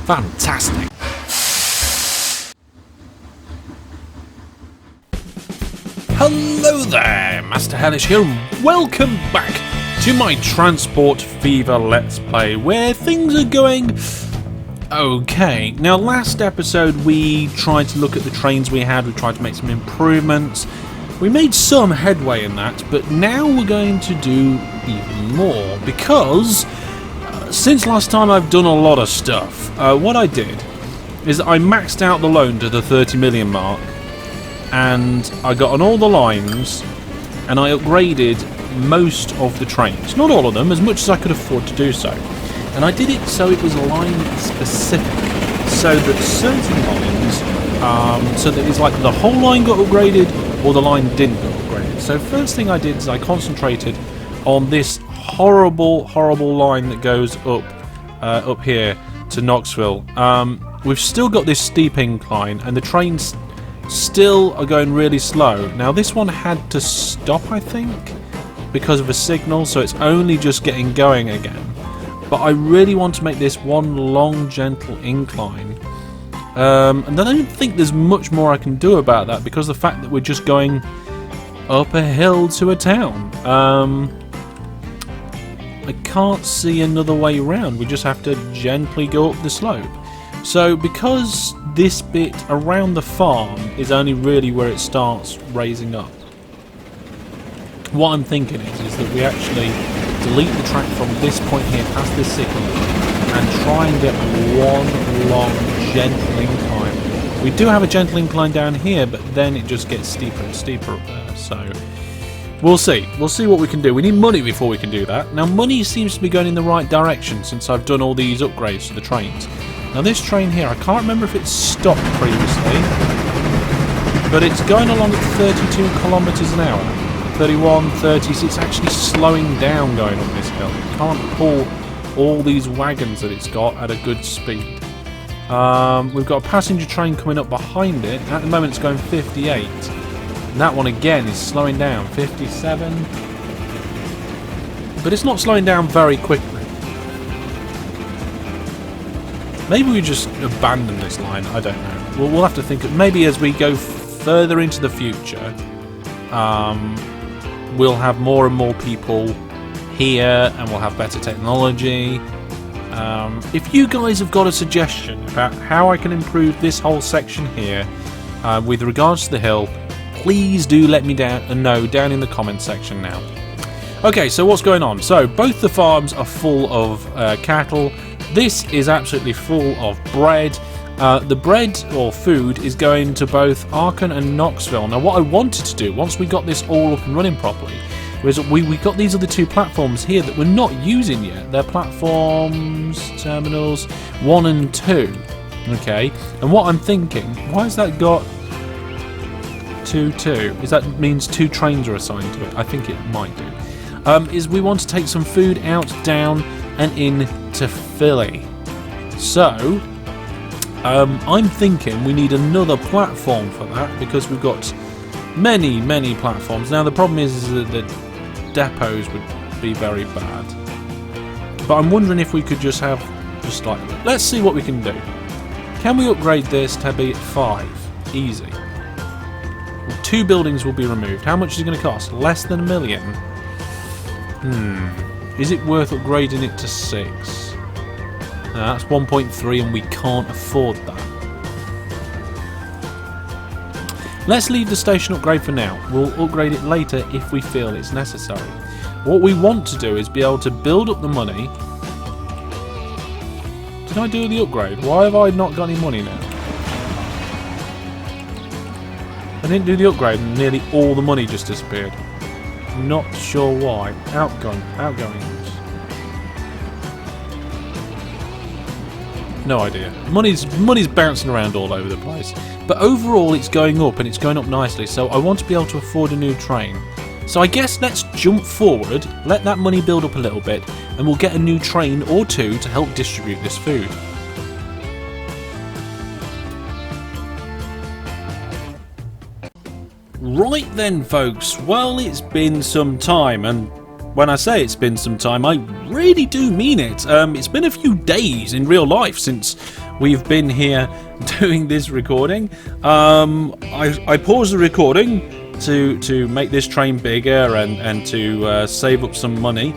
Fantastic. Hello there, Master Hellish here. Welcome back to my Transport Fever Let's Play, where things are going okay. Now, last episode we tried to look at the trains we had, we tried to make some improvements. We made some headway in that, but now we're going to do even more, because since last time I've done a lot of stuff. What I did is I maxed out the loan to the 30 million mark, and I got on all the lines, and I upgraded most of the trains. Not all of them, as much as I could afford to do so. And I did it so it was line specific, so that certain lines, so that it's like the whole line got upgraded or the line didn't get upgraded. So first thing I did is I concentrated on this horrible line that goes up here to Knoxville. We've still got this steep incline, and the trains still are going really slow. Now this one had to stop, I think, because of a signal, so it's only just getting going again. But I really want to make this one long, gentle incline. And I don't think there's much more I can do about that, because the fact that we're just going up a hill to a town. I can't see another way around. We just have to gently go up the slope. So because this bit around the farm is only really where it starts raising up, what I'm thinking is that we actually delete the track from this point here past this signal and try and get one long gentle incline. We do have a gentle incline down here, but then it just gets steeper and steeper up there, so we'll see what we can do. We need money before we can do that. Now money seems to be going in the right direction since I've done all these upgrades to the trains. Now this train here, I can't remember if it's stopped previously, but it's going along at 32 kilometers an hour. 31, 30, so it's actually slowing down going up this hill. It can't pull all these wagons that it's got at a good speed. We've got a passenger train coming up behind it. At the moment it's going 58. And that one again is slowing down, 57. But it's not slowing down very quickly. Maybe we just abandon this line, I don't know. We'll have to think of, maybe as we go further into the future, we'll have more and more people here, and we'll have better technology. If you guys have got a suggestion about how I can improve this whole section here with regards to the hill, please do let me know down in the comment section now. Okay, so what's going on? So both the farms are full of cattle. This is absolutely full of bread. The bread or food is going to both Aachen and Knoxville. Now what I wanted to do, once we got this all up and running properly, was we got these other two platforms here that we're not using yet. They're platforms, terminals 1 and 2. Okay, and what I'm thinking, why has that got 2, 2? Is that means 2 trains are assigned to it? I think it might do. Is we want to take some food out, down, and in to Philly. So I'm thinking we need another platform for that, because we've got many platforms. Now the problem is that the depots would be very bad, but I'm wondering if we could just have like, let's see what we can do. Can we upgrade this to be at 5? Easy. 2 buildings will be removed. How much is it going to cost? Less than $1 million. Is it worth upgrading it to 6? That's 1.3, and we can't afford that. Let's leave the station upgrade for now. We'll upgrade it later if we feel it's necessary. What we want to do is be able to build up the money. Did I do the upgrade? Why have I not got any money now? I didn't do the upgrade and nearly all the money just disappeared. Not sure why. Outgoings. No idea. Money's bouncing around all over the place. But overall it's going up, and it's going up nicely, so I want to be able to afford a new train. So I guess let's jump forward, let that money build up a little bit, and we'll get a new train or 2 to help distribute this food. Right then folks, well it's been some time, and when I say it's been some time, I really do mean it. It's been a few days in real life since we've been here doing this recording. I paused the recording to make this train bigger and to save up some money,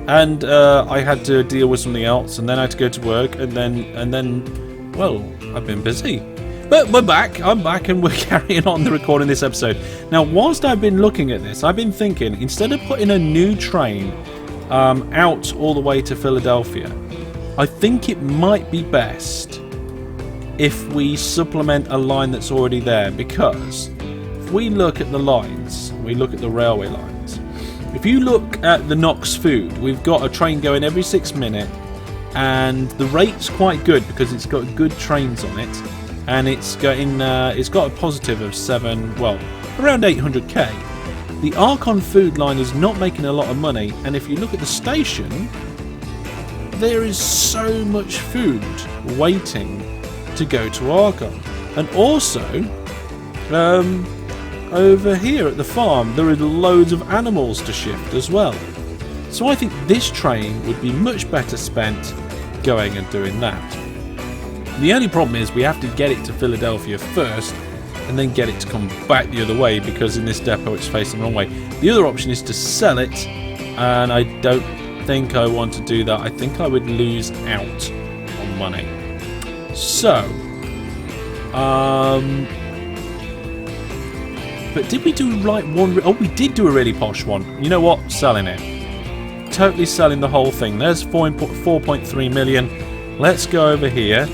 and I had to deal with something else, and then I had to go to work, and then well, I've been busy. But we're back. I'm back, and we're carrying on the recording this episode. Now, whilst I've been looking at this, I've been thinking, instead of putting a new train out all the way to Philadelphia, I think it might be best if we supplement a line that's already there, because if we look at the lines, we look at the railway lines, if you look at the Knox Food, we've got a train going every 6 minutes, and the rate's quite good because it's got good trains on it, and it's got a positive of around 800k. The Archon Food line is not making a lot of money, and if you look at the station, there is so much food waiting to go to Archon. And also, over here at the farm, there are loads of animals to shift as well. So I think this train would be much better spent going and doing that. The only problem is we have to get it to Philadelphia first and then get it to come back the other way, because in this depot it's facing the wrong way. The other option is to sell it, and I don't think I want to do that. I think I would lose out on money. So, but did we do like one? Oh, we did do a really posh one. You know what? Selling it. Totally selling the whole thing. There's 4.3 million. Let's go over here.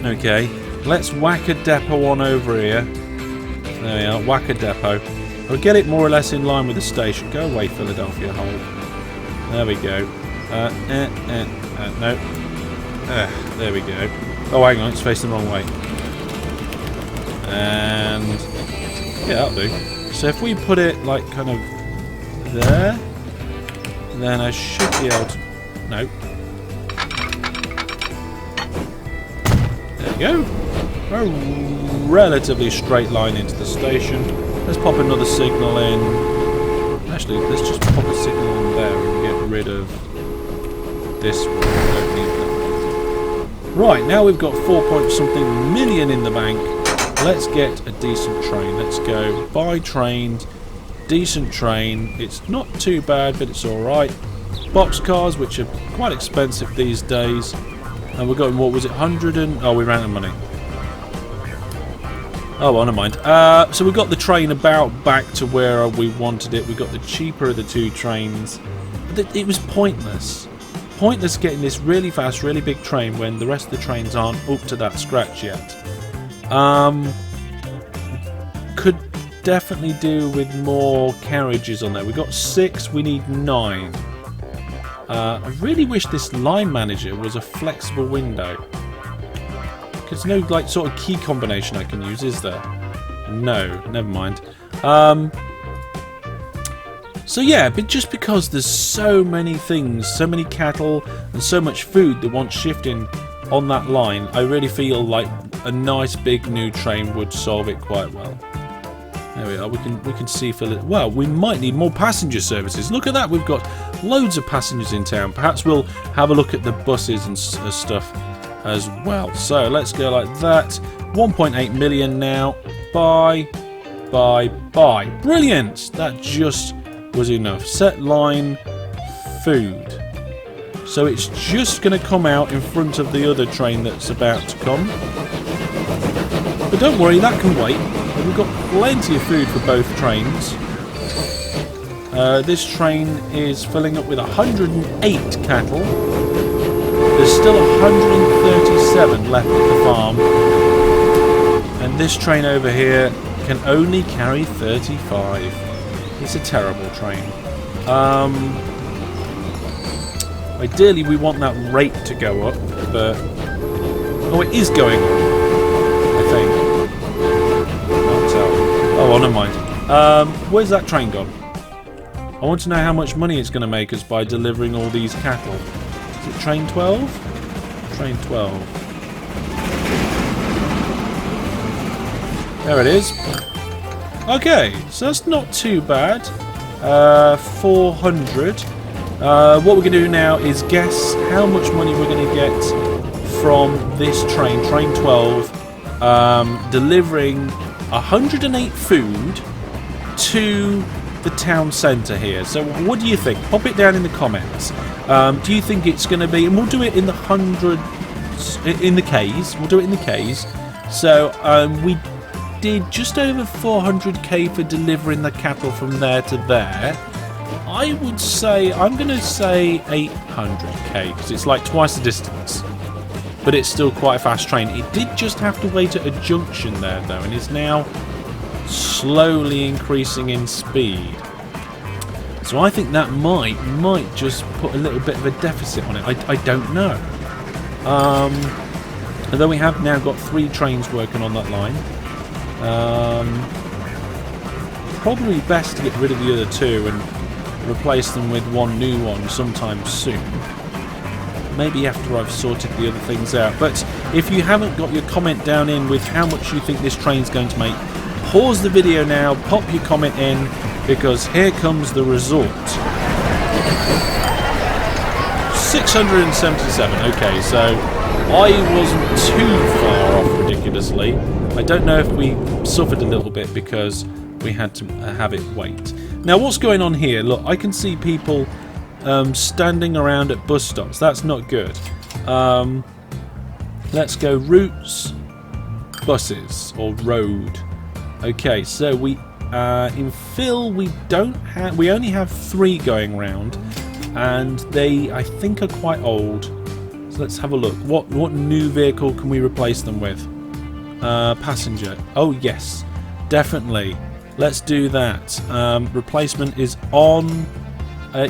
Okay, let's whack a depot on over here. There we are, whack a depot. We'll get it more or less in line with the station. Go away, Philadelphia Hold. There we go. No. There we go. Oh, hang on, it's facing the wrong way. And yeah, that'll do. So if we put it like kind of there, then I should be able to. No. There we go. A relatively straight line into the station. Let's pop another signal in. Actually, let's just pop a signal in there and get rid of this one. Don't need that one. Right, now we've got 4-point-something million in the bank. Let's get a decent train. Let's go buy trains. Decent train. It's not too bad, but it's alright. Boxcars, which are quite expensive these days. And we're going, what was it, 100 and... Oh, we ran out of money. Oh, well, never mind. So we got the train about back to where we wanted it. We got the cheaper of the two trains. It was pointless. Pointless getting this really fast, really big train when the rest of the trains aren't up to that scratch yet. Could definitely do with more carriages on there. We got 6, we need 9. I really wish this line manager was a flexible window. There's no like sort of key combination I can use, is there? No, never mind. So yeah, but just because there's so many things, so many cattle and so much food that want shifting on that line, I really feel like a nice big new train would solve it quite well. There we are. We can see well, we might need more passenger services. Look at that. We've got loads of passengers in town. Perhaps we'll have a look at the buses and stuff as well. So let's go like that. 1.8 million now. Buy. Brilliant. That just was enough. Set line food. So it's just going to come out in front of the other train that's about to come. But don't worry, that can wait. We've got plenty of food for both trains. This train is filling up with 108 cattle. There's still 137 left at the farm. And this train over here can only carry 35. It's a terrible train. Ideally we want that rate to go up, but... Oh, it is going up, I think. Oh, never mind. Where's that train gone? I want to know how much money it's going to make us by delivering all these cattle. Is it train 12? Train 12. There it is. Okay, so that's not too bad. 400. What we're going to do now is guess how much money we're going to get from this train, train 12, delivering 108 food to the town centre here. So what do you think? Pop it down in the comments. Do you think it's going to be, and we'll do it in the hundreds, in the Ks, we'll do it in the Ks. So we did just over 400k for delivering the cattle from there to there. I would say, I'm going to say 800k, because it's like twice the distance. But it's still quite a fast train. It did just have to wait at a junction there, though, and is now slowly increasing in speed. So I think that might just put a little bit of a deficit on it. I don't know. Although we have now got 3 trains working on that line. Probably best to get rid of the other 2 and replace them with one new one sometime soon. Maybe after I've sorted the other things out. But if you haven't got your comment down in with how much you think this train's going to make, pause the video now, pop your comment in, because here comes the result. 677. Okay, so I wasn't too far off ridiculously. I don't know if we suffered a little bit because we had to have it wait. Now what's going on here? Look, I can see people standing around at bus stops. That's not good. Let's go routes, buses, or road. Okay, so we in Phil we only have 3 going round, and they I think are quite old. So let's have a look. What new vehicle can we replace them with? Passenger. Oh yes, definitely. Let's do that. Replacement is on.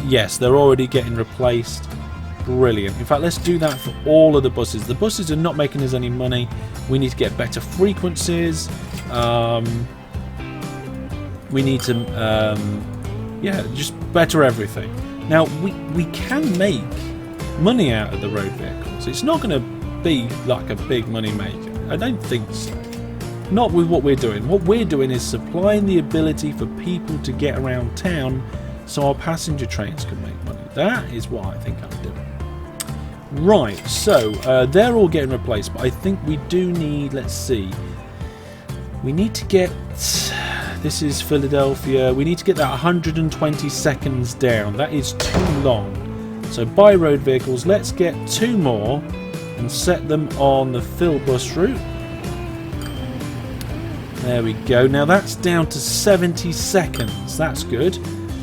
Yes, they're already getting replaced. Brilliant. In fact, let's do that for all of the buses. The buses are not making us any money. We need to get better frequencies. We need to, yeah, just better everything. Now, we can make money out of the road vehicles. It's not going to be like a big money maker. I don't think so. Not with what we're doing. What we're doing is supplying the ability for people to get around town so our passenger trains can make money. That is what I think I'm doing. Right, so they're all getting replaced, but I think we do need, let's see, we need to get, this is Philadelphia, we need to get that 120 seconds down. That is too long. So by road vehicles, let's get 2 more and set them on the Phil bus route. There we go. Now that's down to 70 seconds. That's good.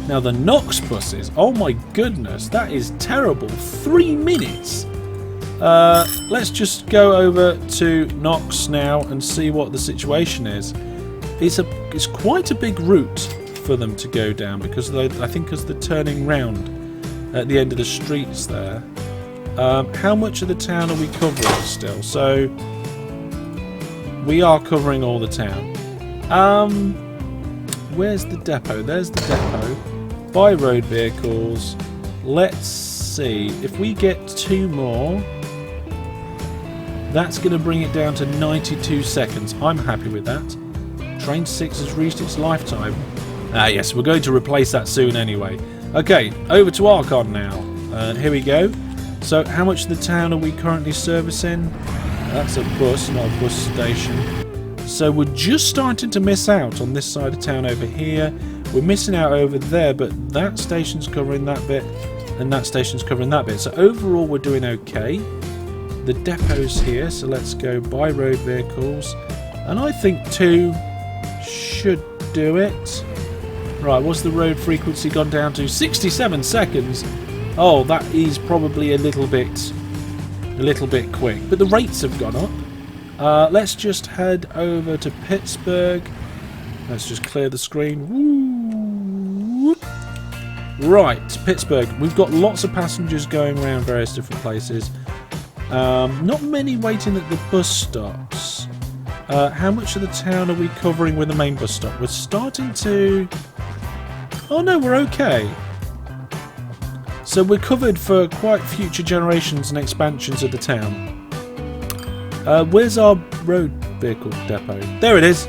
Now the Knox buses, oh my goodness, that is terrible. 3 minutes. Let's just go over to Knox now and see what the situation is. It's quite a big route for them to go down because I think because they're turning round at the end of the streets there. How much of the town are we covering still? So we are covering all the town. Where's the depot? There's the depot. By road vehicles. Let's see. If we get 2 more, that's going to bring it down to 92 seconds. I'm happy with that. Train 6 has reached its lifetime. Yes, we're going to replace that soon anyway. Okay, over to Archon now. Here we go. So how much of the town are we currently servicing? That's a bus, not a bus station. So we're just starting to miss out on this side of town over here. We're missing out over there, but that station's covering that bit, and that station's covering that bit. So overall, we're doing okay. The depot's here, so let's go by road vehicles. And I think 2 should do it. Right, what's the road frequency gone down to? 67 seconds. Oh, that is probably a little bit quick. But the rates have gone up. Let's just head over to Pittsburgh. Let's just clear the screen. Woo. Right, Pittsburgh. We've got lots of passengers going around various different places. Not many waiting at the bus stops. How much of the town are we covering with the main bus stop? We're starting to... Oh no, we're okay. So we're covered for quite future generations and expansions of the town. Where's our road vehicle depot? There it is.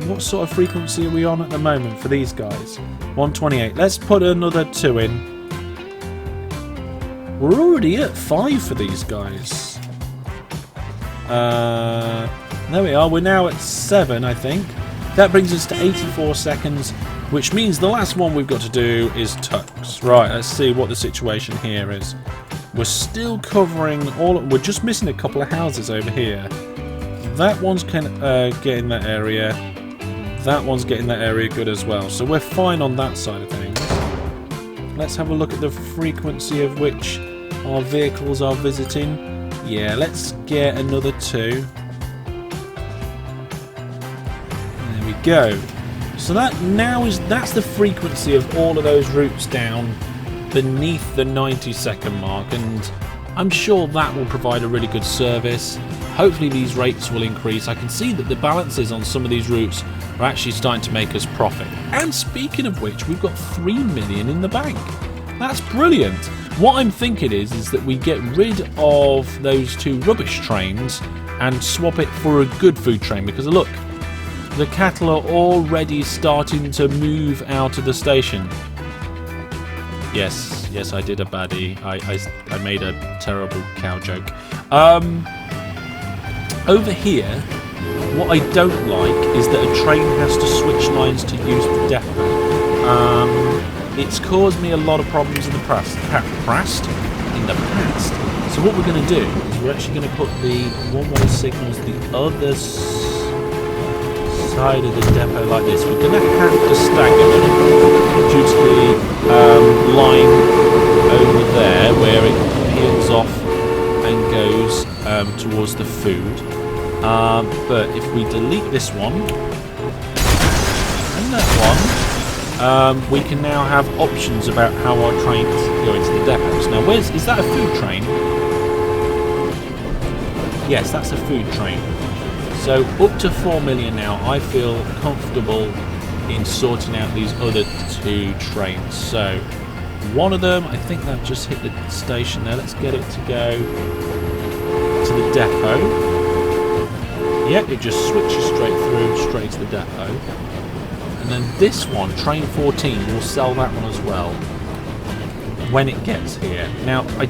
What sort of frequency are we on at the moment for these guys? 128. Let's put another 2 in. We're already at 5 for these guys. There we are. We're now at 7, I think. That brings us to 84 seconds, which means the last one we've got to do is Tux. Right, let's see what the situation here is. We're still covering all... We're just missing a couple of houses over here. That one's getting that area. That one's getting that area good as well. So we're fine on that side of things. Let's have a look at the frequency of which our vehicles are visiting. Yeah, let's get another 2. There we go. So that's the frequency of all of those routes down beneath the 90-second mark, and I'm sure that will provide a really good service. Hopefully these rates will increase. I can see that the balances on some of these routes are actually starting to make us profit. And speaking of which, we've got 3 million in the bank. That's brilliant. What I'm thinking is that we get rid of those 2 rubbish trains and swap it for a good food train, because look, the cattle are already starting to move out of the station. Yes, I did a baddie. I made a terrible cow joke. Over here, what I don't like is that a train has to switch lines to use the depot. It's caused me a lot of problems in the past. So what we're going to do is we're actually going to put the one-way signals the other side of the depot like this. We're going to have to stagger them due to the line over there where it peels off and goes towards the food. But if we delete this one and that one, we can now have options about how our trains go into the depots. Now, is that a food train? Yes, that's a food train. So up to 4 million now. I feel comfortable in sorting out these other 2 trains. So one of them, I think that just hit the station there. Let's get it to go to the depot. Yep, it just switches straight to the depot. And then this one, train 14, will sell that one as well when it gets here. Now, I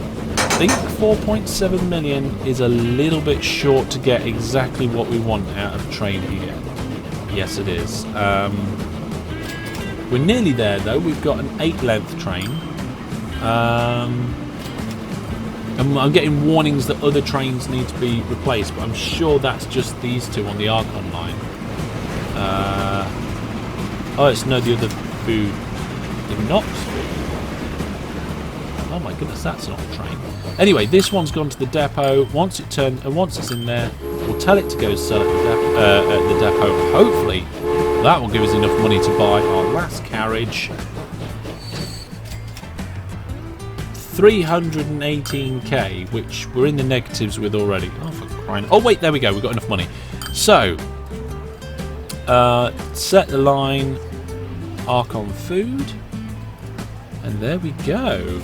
think 4.7 million is a little bit short to get exactly what we want out of a train here. Yes, it is. We're nearly there, though. We've got an 8-length train. And I'm getting warnings that other trains need to be replaced, but I'm sure that's just these 2 on the Archon line. Oh, it's no, the other food. The Knox food. Oh my goodness, that's not a train. Anyway, this one's gone to the depot. Once it's in there, we'll tell it to go sell at the depot. Hopefully, that will give us enough money to buy our last carriage. 318k, which we're in the negatives with already. Oh, for crying! Oh wait, there we go. We've got enough money. So, set the line, Archon food, and there we go.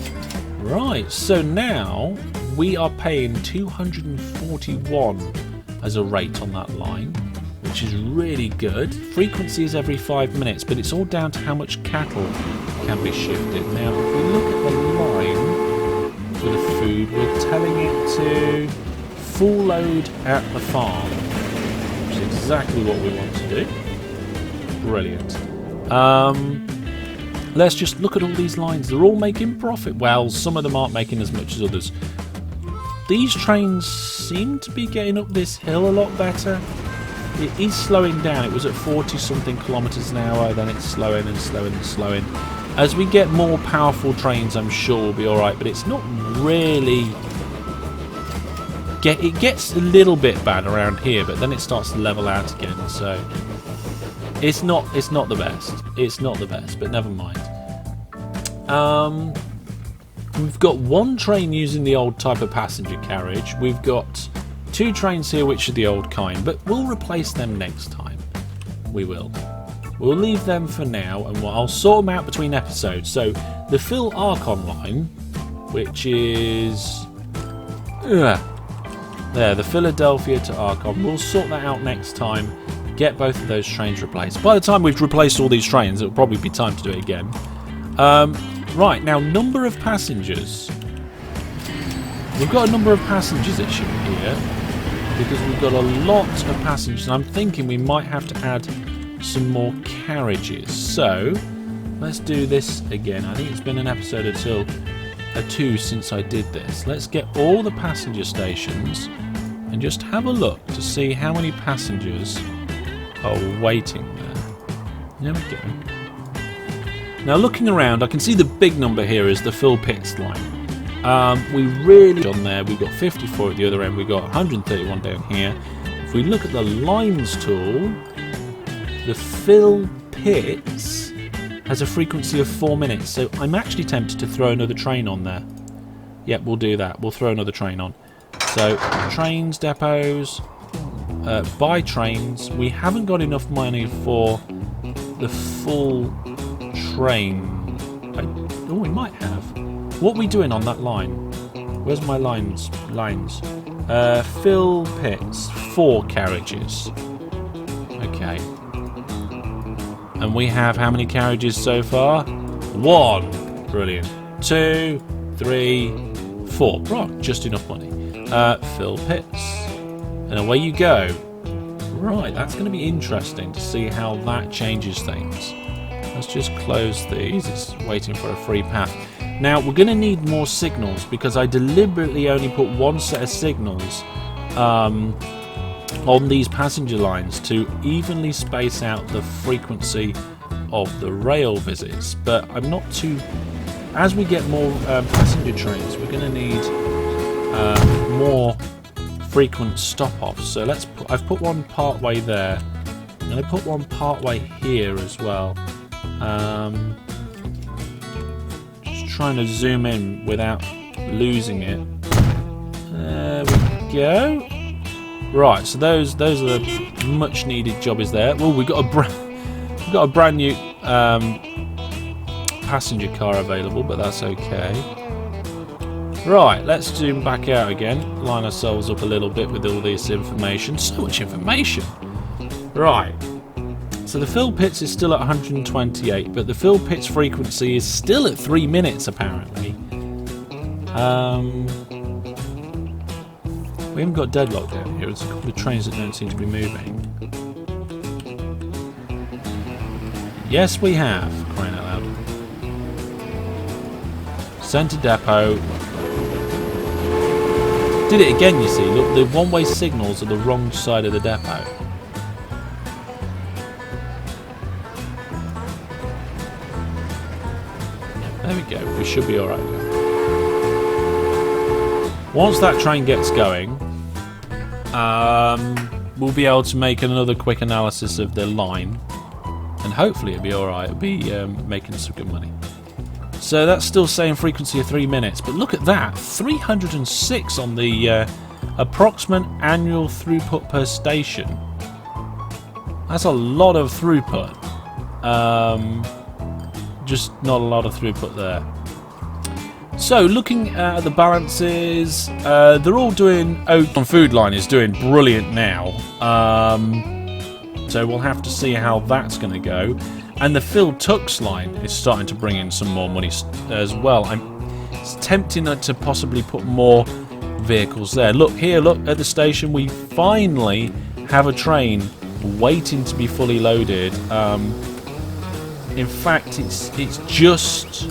Right, so now we are paying 241 as a rate on that line, which is really good. Frequency is every 5 minutes, but it's all down to how much cattle can be shifted. Now, if we look at the line for the food, we're telling it to full load at the farm, which is exactly what we want to do. Brilliant. Let's just look at all these lines. They're all making profit. Well, some of them aren't making as much as others. These trains seem to be getting up this hill a lot better. It is slowing down. It was at 40-something kilometres an hour, then it's slowing and slowing and slowing. As we get more powerful trains, I'm sure we'll be alright, but it's not really... It gets a little bit bad around here, but then it starts to level out again, so... It's not the best. It's not the best, but never mind. We've got 1 train using the old type of passenger carriage. We've got 2 trains here which are the old kind, but we'll replace them next time. We will. We'll leave them for now, and I'll sort them out between episodes. So the Phil Archon line, which is there, the Philadelphia to Archon. We'll sort that out next time. Get both of those trains replaced. By the time we've replaced all these trains, it'll probably be time to do it again. Right, now number of passengers. We've got a number of passengers issue here because we've got a lot of passengers, and I'm thinking we might have to add some more carriages. So let's do this again. I think it's been an episode or two since I did this. Let's get all the passenger stations and just have a look to see how many passengers are waiting there. There we go. Now looking around, I can see the big number here is the Phil Pitts line. We really on there. We've got 54 at the other end. We've got 131 down here. If we look at the lines tool, the Phil Pitts has a frequency of 4 minutes. So I'm actually tempted to throw another train on there. Yep, we'll do that. We'll throw another train on. So trains, depots, buy trains. We haven't got enough money for the full train. Oh, we might have. What are we doing on that line? Where's my lines? Phil Pitts, 4 carriages. Okay. And we have how many carriages so far? 1. Brilliant. 2, 3, 4. Right, just enough money. Phil Pitts. And away you go. Right, that's going to be interesting to see how that changes things. Let's just close these. It's waiting for a free path. Now, we're going to need more signals because I deliberately only put 1 set of signals on these passenger lines to evenly space out the frequency of the rail visits. But I'm not too... As we get more passenger trains, we're going to need more frequent stop-offs. So I've put one part way there, and I put one part way here as well. Just trying to zoom in without losing it. There we go. Right, so those are the much needed jobbies there. Well, we've got a brand new passenger car available, but that's okay. Right, let's zoom back out again. Line ourselves up a little bit with all this information. So much information. Right. So the Phil Pitts is still at 128, but the Phil Pitts frequency is still at 3 minutes apparently. We haven't got deadlock down here. There's a couple of trains that don't seem to be moving. Yes, we have. Crying out loud. Centre depot. Did it again, you see. Look, the one-way signals are the wrong side of the depot. There we go. We should be alright now. Once that train gets going, we'll be able to make another quick analysis of the line, and hopefully it'll be alright. It'll be making some good money. So that's still saying frequency of 3 minutes, but look at that, 306 on the approximate annual throughput per station. That's a lot of throughput. Just not a lot of throughput there. So looking at the balances, they're all doing... on Food Line is doing brilliant now. So we'll have to see how that's going to go. And the Phil Tux line is starting to bring in some more money as well. It's tempting to possibly put more vehicles there. Look here, look at the station. We finally have a train waiting to be fully loaded. In fact, it's just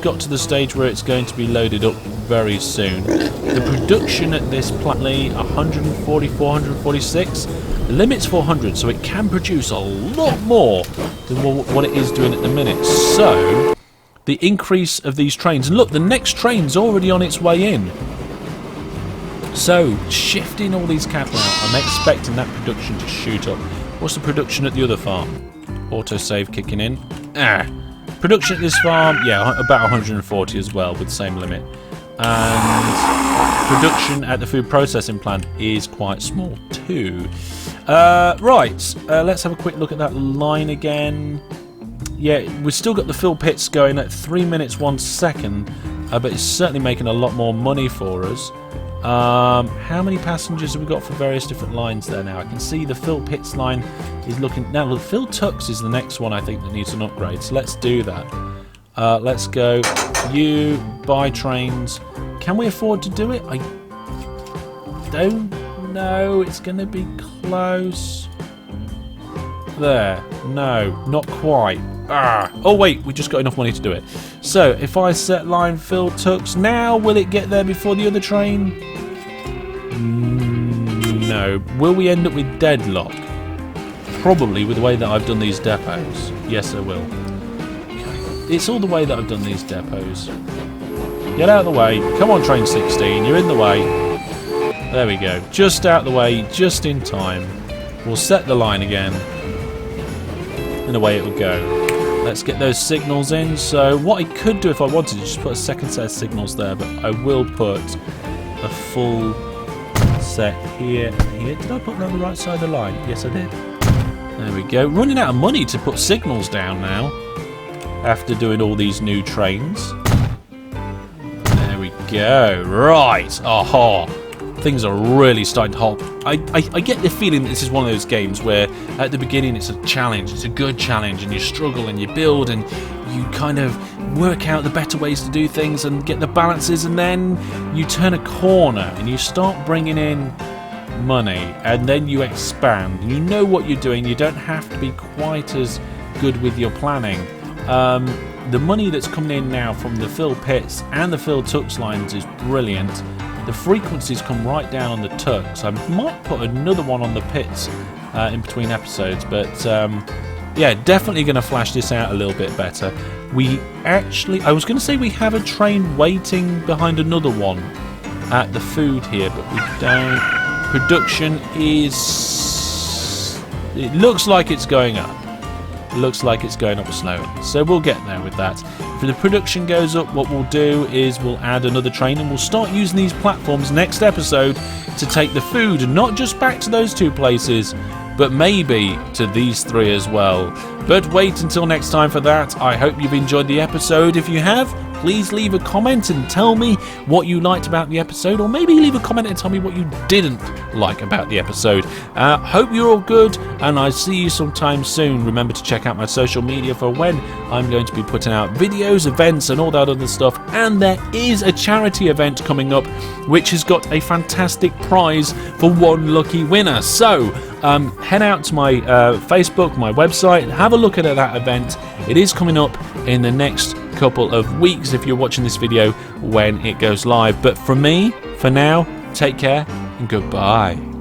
got to the stage where it's going to be loaded up very soon. The production at this plant, 144, 146. The limit's 400, so it can produce a lot more than what it is doing at the minute. So, the increase of these trains... And look, the next train's already on its way in. So, shifting all these cattle out, I'm expecting that production to shoot up. What's the production at the other farm? Autosave kicking in. Production at this farm, yeah, about 140 as well, with the same limit. And production at the food processing plant is quite small too. Right, let's have a quick look at that line again. Yeah, we've still got the Phil Pitts going at 3 minutes 1 second, but it's certainly making a lot more money for us. How many passengers have we got for various different lines there now? I can see the Phil Pitts line is looking... Now, the Phil Tux is the next one I think that needs an upgrade, so let's do that. Let's go. You buy trains, Can we afford to do it? I don't know. It's going to be close. There. No, not quite. Oh wait, we just got enough money to do it. So if I set line fill tux now, will it get there before the other train? No. Will we end up with deadlock? Probably, with the way that I've done these depots. Yes, I will. It's all the way that I've done these depots. Get out of the way. Come on, train 16. You're in the way. There we go. Just out the way, just in time. We'll set the line again. And away it will go. Let's get those signals in. So what I could do if I wanted to just put a second set of signals there, but I will put a full set here and here. Did I put them on the right side of the line? Yes, I did. There we go. Running out of money to put signals down now after doing all these new trains. There we go. Right. Aha. Things are really starting to hop. I get the feeling that this is one of those games where at the beginning it's a challenge, it's a good challenge, and you struggle and you build and you kind of work out the better ways to do things and get the balances, and then you turn a corner and you start bringing in money, and then you expand. You know what you're doing. You don't have to be quite as good with your planning. The money that's coming in now from the fill pits and the fill tux lines is brilliant. The frequencies come right down on the tux. I might put another one on the pits in between episodes, but yeah, definitely going to flash this out a little bit better. I was going to say we have a train waiting behind another one at the food here, but we don't. Production is... It looks like it's going up. It looks like it's going up slowly. So we'll get there with that. If the production goes up, what we'll do is we'll add another train and we'll start using these platforms next episode to take the food, not just back to those two places, but maybe to these three as well. But wait until next time for that. I hope you've enjoyed the episode. If you have, please leave a comment and tell me what you liked about the episode, or maybe leave a comment and tell me what you didn't like about the episode. Hope you're all good, and I'll see you sometime soon. Remember to check out my social media for when I'm going to be putting out videos, events, and all that other stuff. And there is a charity event coming up, which has got a fantastic prize for one lucky winner. So head out to my Facebook, my website, have a look at that event. It is coming up in the next couple of weeks if you're watching this video when it goes live. But from me, for now, take care and goodbye.